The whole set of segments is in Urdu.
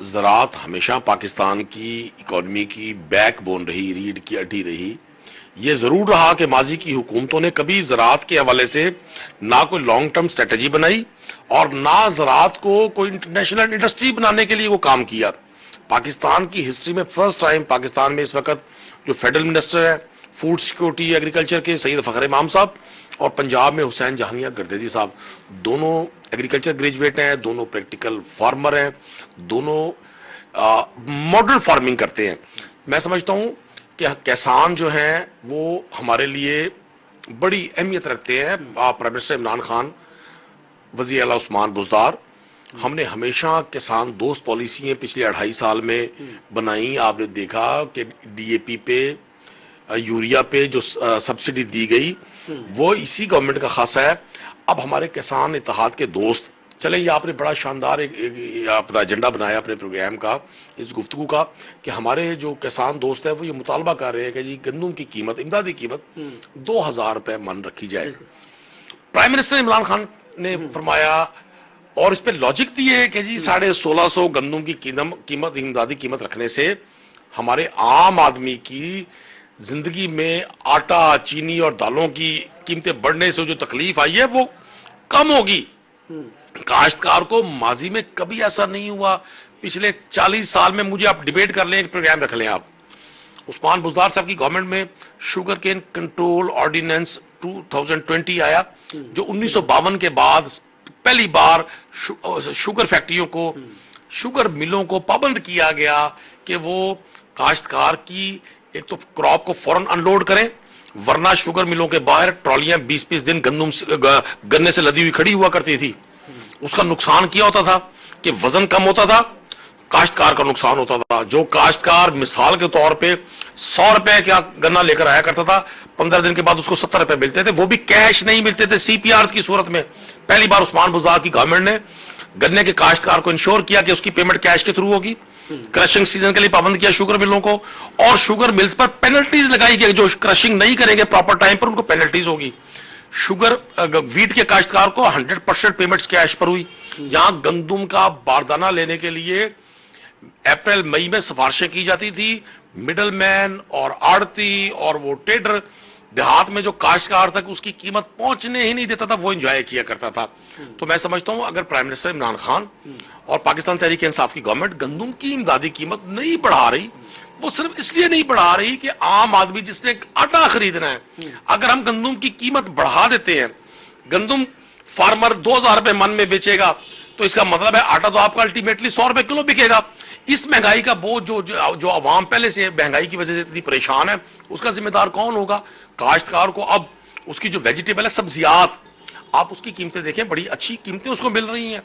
زراعت ہمیشہ پاکستان کی اکانومی کی بیک بون رہی، ریڑھ کی ہڈی رہی. یہ ضرور رہا کہ ماضی کی حکومتوں نے کبھی زراعت کے حوالے سے نہ کوئی لانگ ٹرم اسٹریٹجی بنائی اور نہ زراعت کو کوئی انٹرنیشنل انڈسٹری بنانے کے لیے وہ کام کیا. پاکستان کی ہسٹری میں فرسٹ ٹائم پاکستان میں اس وقت جو فیڈرل منسٹر ہے فوڈ سیکورٹی ایگریکلچر کے سید فخر امام صاحب اور پنجاب میں حسین جہانیہ گردیزی صاحب، دونوں ایگریکلچر گریجویٹ ہیں، دونوں پریکٹیکل فارمر ہیں، دونوں ماڈل فارمنگ کرتے ہیں. میں سمجھتا ہوں کہ کسان جو ہیں وہ ہمارے لیے بڑی اہمیت رکھتے ہیں. پرائم منسٹر عمران خان، وزیر اعلیٰ عثمان بزدار، ہم نے ہمیشہ کسان دوست پالیسیاں پچھلے 2.5 سال میں بنائی. آپ نے دیکھا کہ ڈی اے پی پہ، یوریا پہ جو سبسڈی دی گئی وہ اسی گورنمنٹ کا خاصہ ہے. اب ہمارے کسان اتحاد کے دوست چلیں، یہ آپ نے بڑا شاندار اپنا ایجنڈا بنایا اپنے پروگرام کا، اس گفتگو کا، کہ ہمارے جو کسان دوست ہیں وہ یہ مطالبہ کر رہے ہیں کہ جی گندم کی قیمت، امدادی قیمت 2000 روپے من رکھی جائے. پرائم منسٹر عمران خان نے فرمایا اور اس پہ لاجک دی ہے کہ جی 1650 گندم کی قیمت، امدادی قیمت رکھنے سے ہمارے عام آدمی کی زندگی میں آٹا، چینی اور دالوں کی قیمتیں بڑھنے سے جو تکلیف آئی ہے وہ کم ہوگی. کاشتکار کو ماضی میں کبھی ایسا نہیں ہوا. پچھلے 40 سال میں مجھے آپ ڈیبیٹ کر لیں، ایک پروگرام رکھ لیں آپ. عثمان بزدار صاحب کی گورنمنٹ میں شوگر کین کنٹرول آرڈیننس 2020 آیا، جو 1952 کے بعد پہلی بار شوگر فیکٹریوں کو، شوگر ملوں کو پابند کیا گیا کہ وہ کاشتکار کی ایک تو کراپ کو فوراً انلوڈ کریں، ورنہ شوگر ملوں کے باہر ٹرالیاں 20-20 دن گنے سے لدی ہوئی کھڑی ہوا کرتی تھی. اس کا نقصان کیا ہوتا تھا کہ وزن کم ہوتا تھا، کاشتکار کا نقصان ہوتا تھا. جو کاشتکار مثال کے طور پہ 100 روپے کا گنا لے کر آیا کرتا تھا، 15 دن کے بعد اس کو 70 روپے ملتے تھے، وہ بھی کیش نہیں ملتے تھے، سی پی آر کی صورت میں. پہلی بار عثمان بزدار کی گورنمنٹ نے گنے کے کاشتکار کو انشور کیا کہ اس کی پیمنٹ کیش کے تھرو ہوگی. کرشنگ سیزن کے لیے پابند کیا شوگر ملوں کو، اور شوگر ملز پر پینلٹیز لگائی کہ جو کرشنگ نہیں کریں گے پراپر ٹائم پر ان کو پینلٹیز ہوگی. شوگر ویٹ کے کاشتکار کو 100% پیمنٹس کیش پر ہوئی. جہاں گندم کا باردانہ لینے کے لیے اپریل مئی میں سفارشیں کی جاتی تھی، مڈل مین اور آڑتی اور وہ ٹریڈر دیہات میں جو کاشتکار تک اس کی قیمت پہنچنے ہی نہیں دیتا تھا وہ انجوائے کیا کرتا تھا. تو میں سمجھتا ہوں اگر پرائم منسٹر عمران خان اور پاکستان تحریک انصاف کی گورنمنٹ گندم کی امدادی قیمت نہیں بڑھا رہی، وہ صرف اس لیے نہیں بڑھا رہی کہ عام آدمی جس نے آٹا خریدنا ہے، اگر ہم گندم کی قیمت بڑھا دیتے ہیں، گندم فارمر 2000 روپے من میں بیچے گا تو اس کا مطلب ہے آٹا تو آپ کا الٹیمیٹلی 100 روپے کلو بکے گا. اس مہنگائی کا بوجھ جو عوام پہلے سے مہنگائی کی وجہ سے اتنی پریشان ہے، اس کا ذمہ دار کون ہوگا؟ کاشتکار کو. اب اس کی جو ویجیٹیبل ہے، سبزیات، آپ اس کی قیمتیں دیکھیں، بڑی اچھی قیمتیں اس کو مل رہی ہیں.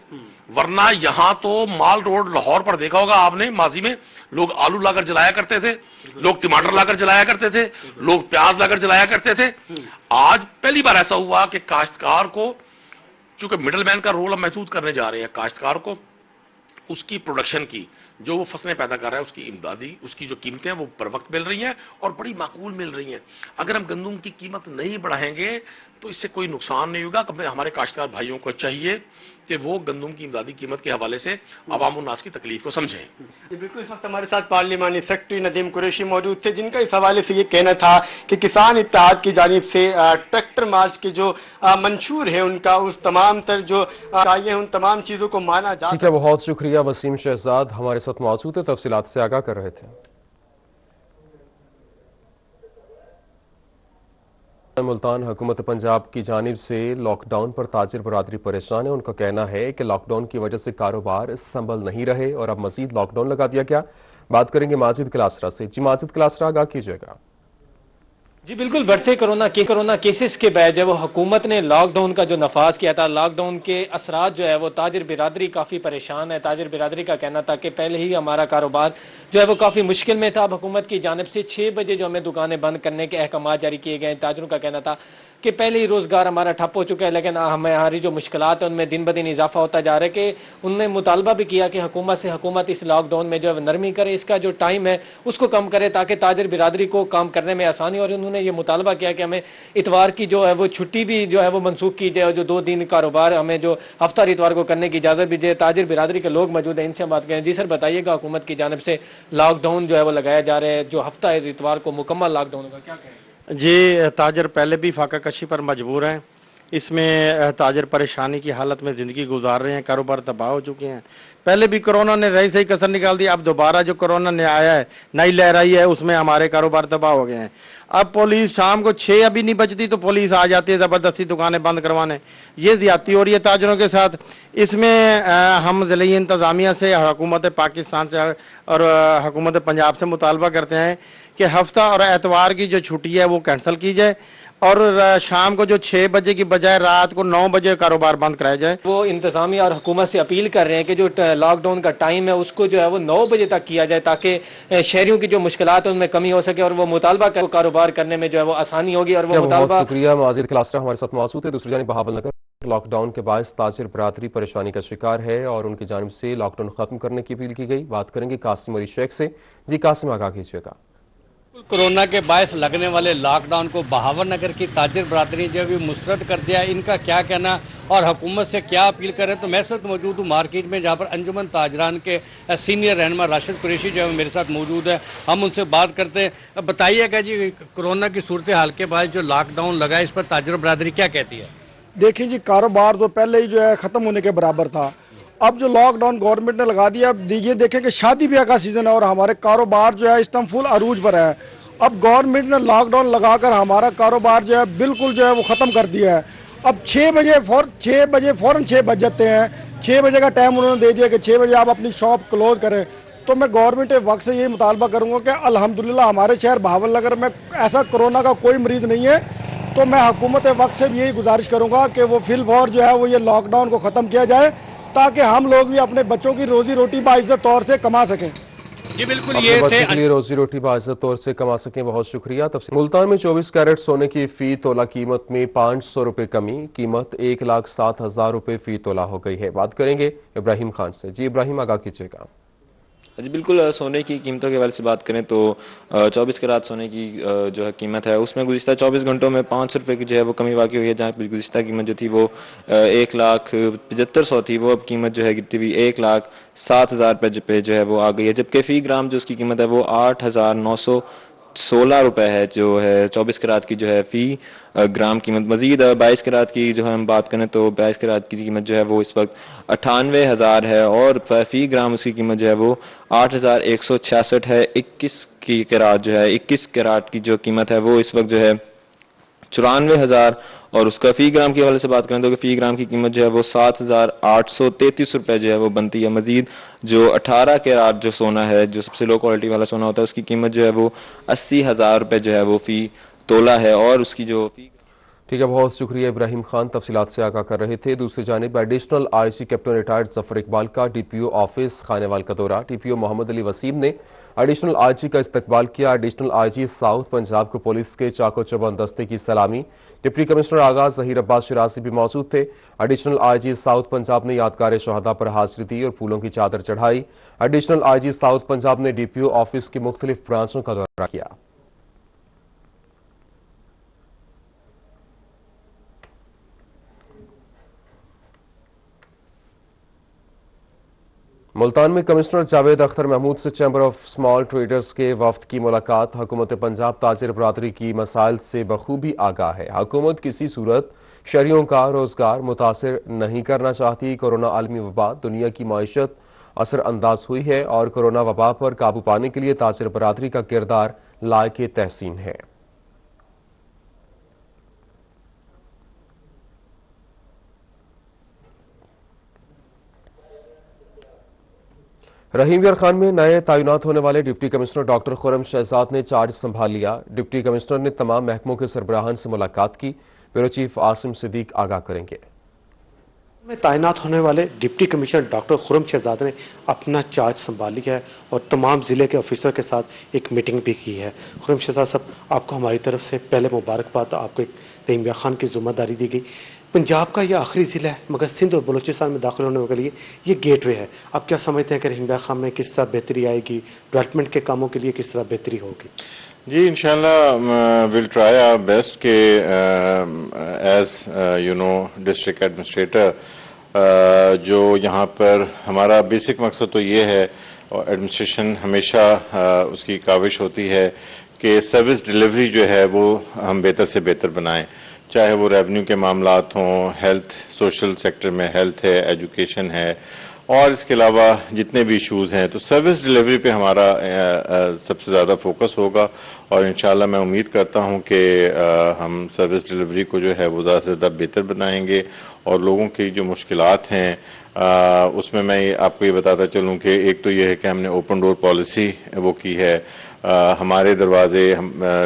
ورنہ یہاں تو مال روڈ لاہور پر دیکھا ہوگا آپ نے، ماضی میں لوگ آلو لا کر جلایا کرتے تھے، لوگ ٹماٹر لا کر جلایا کرتے تھے، لوگ پیاز لا کر جلایا کرتے تھے. آج پہلی بار ایسا ہوا کہ کاشتکار کو، چونکہ مڈل مین کا رول ہم محدود کرنے جا رہے ہیں، کاشتکار کو اس کی پروڈکشن کی جو وہ فصلیں پیدا کر رہا ہے اس کی امدادی، اس کی جو قیمتیں ہیں وہ پر وقت مل رہی ہیں اور بڑی معقول مل رہی ہیں. اگر ہم گندم کی قیمت نہیں بڑھائیں گے تو اس سے کوئی نقصان نہیں ہوگا. ہمارے کاشتکار بھائیوں کو چاہیے کہ وہ گندم کی امدادی قیمت کے حوالے سے عوام الناس کی تکلیف کو سمجھیں. بالکل، اس وقت ہمارے ساتھ پارلیمانی سیکرٹری ندیم قریشی موجود تھے، جن کا اس حوالے سے یہ کہنا تھا کہ کسان اتحاد کی جانب سے ٹریکٹر مارچ کے جو منشور ہے ان کا، اس تمام تر جو چاہیے ان تمام چیزوں کو مانا جا. ٹھیک ہے، بہت شکریہ وسیم شہزاد ہمارے ساتھ موجود ہے، تفصیلات سے آگاہ کر رہے تھے. ملتان حکومت پنجاب کی جانب سے لاک ڈاؤن پر تاجر برادری پریشان ہے. ان کا کہنا ہے کہ لاک ڈاؤن کی وجہ سے کاروبار سنبھل نہیں رہے اور اب مزید لاک ڈاؤن لگا دیا گیا. بات کریں گے ماجد کلاسرا سے. جی ماجد کلاسرا، آگاہ کیجیے گا. جی بالکل، بڑھتے کرونا کیسز کے بعد جب وہ حکومت نے لاک ڈاؤن کا جو نفاذ کیا تھا، لاک ڈاؤن کے اثرات جو ہے وہ تاجر برادری کافی پریشان ہے. تاجر برادری کا کہنا تھا کہ پہلے ہی ہمارا کاروبار جو ہے وہ کافی مشکل میں تھا. اب حکومت کی جانب سے 6 بجے جو ہمیں دکانیں بند کرنے کے احکامات جاری کیے گئے ہیں. تاجروں کا کہنا تھا کہ پہلے ہی روزگار ہمارا ٹھپ ہو چکا ہے، لیکن ہماری جو مشکلات ہیں ان میں دن بدن اضافہ ہوتا جا رہا ہے کہ انہوں نے مطالبہ بھی کیا کہ حکومت اس لاک ڈاؤن میں جو ہے نرمی کرے، اس کا جو ٹائم ہے اس کو کم کرے تاکہ تاجر برادری کو کام کرنے میں آسانی، اور انہوں نے یہ مطالبہ کیا کہ ہمیں اتوار کی جو ہے وہ چھٹی بھی جو ہے وہ منسوخ کی جائے، اور جو 2 دن کاروبار ہمیں جو ہفتہ اتوار کو کرنے کی اجازت بھی دے۔ تاجر برادری کے لوگ موجود ہیں، ان سے ہم بات کریں۔ جی سر، بتائیے گا حکومت کی جانب سے لاک ڈاؤن جو ہے وہ لگایا جا رہا ہے، جو ہفتہ اتوار کو مکمل لاک ڈاؤن ہوگا، کیا کہیں گے؟ جی، تاجر پہلے بھی فاقہ کشی پر مجبور ہیں، اس میں تاجر پریشانی کی حالت میں زندگی گزار رہے ہیں، کاروبار تباہ ہو چکے ہیں۔ پہلے بھی کورونا نے رہی صحیح کسر نکال دی، اب دوبارہ جو کورونا نے آیا ہے، نئی لہر آئی ہے، اس میں ہمارے کاروبار تباہ ہو گئے ہیں۔ اب پولیس شام کو 6 ابھی نہیں بجتی تو پولیس آ جاتی ہے زبردستی دکانیں بند کروانے، یہ زیادتی ہو رہی ہے تاجروں کے ساتھ۔ اس میں ہم ضلعی انتظامیہ سے، حکومت پاکستان سے اور حکومت پنجاب سے مطالبہ کرتے ہیں کہ ہفتہ اور اتوار کی جو چھٹی ہے وہ کینسل کی جائے، اور شام کو جو 6 بجے کی بجائے رات کو 9 بجے کاروبار بند کرایا جائے۔ وہ انتظامیہ اور حکومت سے اپیل کر رہے ہیں کہ جو لاک ڈاؤن کا ٹائم ہے اس کو جو ہے وہ 9 بجے تک کیا جائے تاکہ شہریوں کی جو مشکلات ہیں ان میں کمی ہو سکے اور وہ مطالبہ کاروبار کرنے میں جو ہے وہ آسانی ہوگی، اور وہ مطالبہ۔ بہت شکریہ معاذ کلاسٹر ہمارے ساتھ موجود ہے۔ دوسری جانب بہاول نگر لاک ڈاؤن کے باعث تاجر برادری پریشانی کا شکار ہے اور ان کی جانب سے لاک ڈاؤن ختم کرنے کی اپیل کی گئی۔ بات کریں گے قاسم علی شیخ سے۔ جی قاسم، آگاہ کیجیے گا۔ کورونا کے باعث لگنے والے لاک ڈاؤن کو بہاول نگر کی تاجر برادری جو بھی مسترد کر دیا ہے، ان کا کیا کہنا اور حکومت سے کیا اپیل کریں؟ تو میں اس وقت موجود ہوں مارکیٹ میں، جہاں پر انجمن تاجران کے سینئر رہنما راشد قریشی جو ہے میرے ساتھ موجود ہے، ہم ان سے بات کرتے ہیں۔ بتائیے گا جی، کورونا کی صورتحال کے بعد جو لاک ڈاؤن لگا ہے اس پر تاجر برادری کیا کہتی ہے؟ دیکھیں جی، کاروبار تو پہلے ہی جو ہے ختم ہونے کے برابر تھا، اب جو لاک ڈاؤن گورنمنٹ نے لگا دیا، اب یہ دیکھیں کہ شادی بیاہ کا سیزن ہے اور ہمارے کاروبار جو ہے اس ٹائم فل عروج پر ہے۔ اب گورنمنٹ نے لاک ڈاؤن لگا کر ہمارا کاروبار جو ہے بالکل جو ہے وہ ختم کر دیا ہے۔ اب 6 بجے فوراً 6 بج جاتے ہیں، 6 بجے کا ٹائم انہوں نے دے دیا کہ 6 بجے آپ اپنی شاپ کلوز کریں۔ تو میں گورنمنٹ وقت سے یہ مطالبہ کروں گا کہ الحمدللہ ہمارے شہر بہاول نگر میں ایسا کورونا کا کوئی مریض نہیں ہے، تو میں حکومت وقت سے بھی یہی گزارش کروں گا کہ وہ فی الفور جو ہے وہ یہ لاک ڈاؤن کو ختم کیا جائے تاکہ ہم لوگ بھی اپنے بچوں کی روزی روٹی باعزت طور سے کما سکیں۔ جی بالکل، اپنے یہ بچوں تھے کے لیے روزی روٹی باعزت طور سے کما سکیں، بہت شکریہ۔ ملتان میں 24 کیرٹ سونے کی فی تولہ قیمت میں 500 روپے کمی، قیمت 1,07,000 روپے فی تولہ ہو گئی ہے۔ بات کریں گے ابراہیم خان سے۔ جی ابراہیم، آگاہ کیجیے گا۔ جی بالکل، سونے کی قیمتوں کے حوالے سے بات کریں تو 24 کیرٹ سونے کی جو ہے قیمت ہے اس میں گزشتہ 24 گھنٹوں میں 500 روپے کی جو ہے وہ کمی واقع ہوئی ہے، جہاں گزشتہ قیمت جو تھی وہ 1,75,000 تھی، وہ اب قیمت جو ہے گرتی ہوئی 1,07,000 پہ جو ہے وہ آ گئی ہے، جبکہ فی گرام جو اس کی قیمت ہے وہ 8,916 روپے ہے، جو ہے 24 کیرٹ کی جو ہے فی گرام قیمت۔ مزید 22 کیرٹ کی جو ہم بات کریں تو 22 کیرٹ کی قیمت جو ہے وہ اس وقت 98,000 ہے اور فی گرام اس کی قیمت جو ہے وہ 8,166 ہے۔ 21 کیرٹ کی جو قیمت ہے وہ اس وقت جو ہے 94,000 اور اس کا فی گرام کے حوالے سے بات کریں تو فی گرام کی قیمت جو ہے وہ 7,833 روپے جو ہے وہ بنتی ہے۔ مزید جو 18 کیرٹ جو سونا ہے، جو سب سے لو کوالٹی والا سونا ہوتا ہے، اس کی قیمت جو ہے وہ 80,000 روپے جو ہے وہ فی تولہ ہے، اور اس کی جو ٹھیک ہے، بہت شکریہ ابراہیم خان، تفصیلات سے آگاہ کر رہے تھے۔ دوسری جانب additional I G captain retired Zafar Iqbal کا D P O office Khanewal کا دورہ۔ ڈی پی او محمد علی وسیم نے ایڈیشنل آئی جی کا استقبال کیا۔ Additional I G south Punjab کو پولیس کے چاق و چوبند دستے کی سلامی۔ ڈپٹی کمشنر آغاز ظہیر عباس شرازی بھی موجود تھے۔ Additional I G south Punjab نے یادگار شہداء پر حاضری دی اور پھولوں کی چادر چڑھائی۔ Additional I G south Punjab نے ڈی پی او آفس کی مختلف برانچوں کا دورہ کیا۔ ملتان میں کمشنر جاوید اختر محمود سے چیمبر آف اسمال ٹریڈرز کے وفد کی ملاقات۔ حکومت پنجاب تاجر برادری کی مسائل سے بخوبی آگاہ ہے۔ حکومت کسی صورت شہریوں کا روزگار متاثر نہیں کرنا چاہتی۔ کورونا عالمی وبا دنیا کی معیشت اثر انداز ہوئی ہے اور کورونا وبا پر قابو پانے کے لیے تاجر برادری کا کردار لائق تحسین ہے۔ رحیم یار خان میں نئے تعینات ہونے والے ڈپٹی کمشنر ڈاکٹر خرم شہزاد نے چارج سنبھال لیا۔ ڈپٹی کمشنر نے تمام محکموں کے سربراہان سے ملاقات کی۔ بیورو چیف عاصم صدیق آگاہ کریں گے۔ میں تعینات ہونے والے ڈپٹی کمشنر ڈاکٹر خرم شہزاد نے اپنا چارج سنبھال لیا ہے اور تمام ضلع کے آفیسر کے ساتھ ایک میٹنگ بھی کی ہے۔ خرم شہزاد صاحب، آپ کو ہماری طرف سے پہلے مبارکباد، آپ کو ایک رحیم یار خان کی ذمہ داری دی گئی۔ پنجاب کا یہ آخری ضلع ہے مگر سندھ اور بلوچستان میں داخل ہونے کے لیے یہ گیٹ وے ہے۔ آپ کیا سمجھتے ہیں کہ رحیم یار خان میں کس طرح بہتری آئے گی، ڈیولپمنٹ کے کاموں کے لیے کس طرح بہتری ہوگی؟ جی انشاءاللہ ویل ٹرائی آور بیسٹ کہ ایز ڈسٹرکٹ ایڈمنسٹریٹر جو یہاں پر ہمارا بیسک مقصد تو یہ ہے، اور ایڈمنسٹریشن ہمیشہ اس کی کاوش ہوتی ہے کہ سروس ڈیلیوری جو ہے وہ ہم بہتر سے بہتر بنائیں، چاہے وہ ریونیو کے معاملات ہوں، ہیلتھ، سوشل سیکٹر میں ہیلتھ ہے، ایجوکیشن ہے، اور اس کے علاوہ جتنے بھی ایشوز ہیں، تو سروس ڈیلیوری پہ ہمارا سب سے زیادہ فوکس ہوگا، اور انشاءاللہ میں امید کرتا ہوں کہ ہم سروس ڈیلیوری کو جو ہے وہ زیادہ سے زیادہ بہتر بنائیں گے، اور لوگوں کی جو مشکلات ہیں اس میں آپ کو یہ بتاتا چلوں کہ ایک تو یہ ہے کہ ہم نے اوپن ڈور پالیسی وہ کی ہے، ہمارے دروازے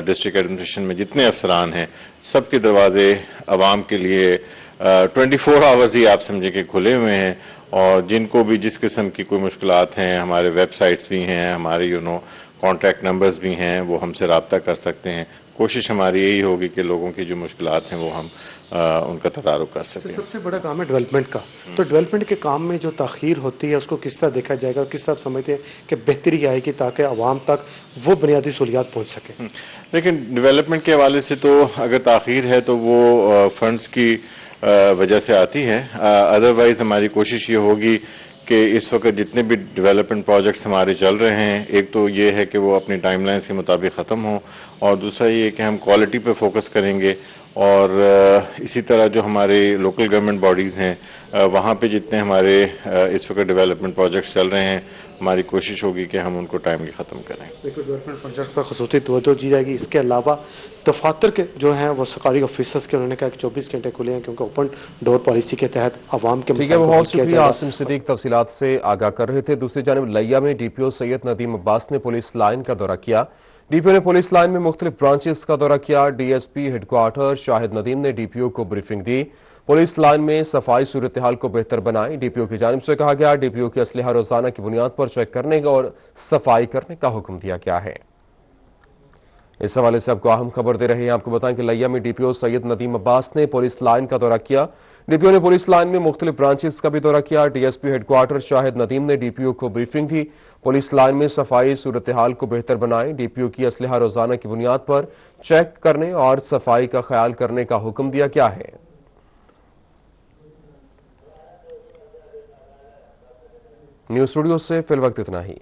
ڈسٹرکٹ ایڈمنسٹریشن میں جتنے افسران ہیں سب کے دروازے عوام کے لیے 24 آورز ہی آپ سمجھیں کہ کھلے ہوئے ہیں، اور جن کو بھی جس قسم کی کوئی مشکلات ہیں، ہمارے ویب سائٹس بھی ہیں، ہمارے کانٹیکٹ نمبرز بھی ہیں، وہ ہم سے رابطہ کر سکتے ہیں۔ کوشش ہماری یہی ہوگی کہ لوگوں کی جو مشکلات ہیں وہ ہم ان کا تدارک کر سکیں۔ سب سے بڑا کام ہے ڈیولپمنٹ کا، تو ڈیولپمنٹ کے کام میں جو تاخیر ہوتی ہے اس کو کس طرح دیکھا جائے گا اور کس طرح سمجھتے ہیں کہ بہتری آئے گی تاکہ عوام تک وہ بنیادی سہولیات پہنچ سکیں؟ لیکن ڈیولپمنٹ کے حوالے سے تو اگر تاخیر ہے تو وہ فنڈز کی وجہ سے آتی ہے، ادروائز ہماری کوشش یہ ہوگی کہ اس وقت جتنے بھی ڈیولپمنٹ پروجیکٹس ہمارے چل رہے ہیں، ایک تو یہ ہے کہ وہ اپنی ٹائم لائنز کے مطابق ختم ہوں، اور دوسرا یہ کہ ہم کوالٹی پہ فوکس کریں گے، اور اسی طرح جو ہمارے لوکل گورنمنٹ باڈیز ہیں وہاں پہ جتنے ہمارے اس وقت ڈیولپمنٹ پروجیکٹس چل رہے ہیں، ہماری کوشش ہوگی کہ ہم ان کو ٹائملی ختم کریں۔ بالکل، ڈیولپمنٹ پروجیکٹ پر خصوصی توجہ دی جائے گی۔ اس کے علاوہ دفاتر کے جو ہیں وہ سرکاری آفیسرز کے انہوں نے کہا کہ 24 گھنٹے کھلے ہیں کیونکہ اوپن ڈور پالیسی کے تحت عوام کے ٹھیک ہے، بہت شکریہ عاصم صدیق تفصیلات سے آگاہ کر رہے تھے۔ دوسری جانب لیا میں ڈی پی او سید ندیم عباس نے پولیس لائن کا دورہ کیا۔ ڈی پی او نے پولیس لائن میں مختلف برانچز کا دورہ کیا۔ D S P head quarter Shahid Nadeem نے ڈی پی او کو بریفنگ دی۔ پولیس لائن میں صفائی صورتحال کو بہتر بنائیں، ڈی پی او کی جانب سے کہا گیا۔ ڈی پی او کی اسلحہ روزانہ کی بنیاد پر چیک کرنے اور صفائی کرنے کا حکم دیا گیا ہے۔ اس حوالے سے آپ کو اہم خبر دے رہے ہیں۔ آپ کو بتائیں کہ لیا میں ڈی پی او سید ندیم عباس نے پولیس لائن کا دورہ کیا۔ ڈی پی او نے پولیس لائن میں مختلف برانچز کا بھی دورہ کیا۔ D S P head quarter Shahid Nadeem نے ڈی پی او کو بریفنگ دی۔ پولیس لائن میں صفائی صورتحال کو بہتر بنائیں، ڈی پی او کی اسلحہ روزانہ کی بنیاد پر چیک کرنے اور صفائی کا خیال کرنے کا حکم دیا گیا ہے۔ نیوز اسٹوڈیو سے فی الوقت اتنا ہی۔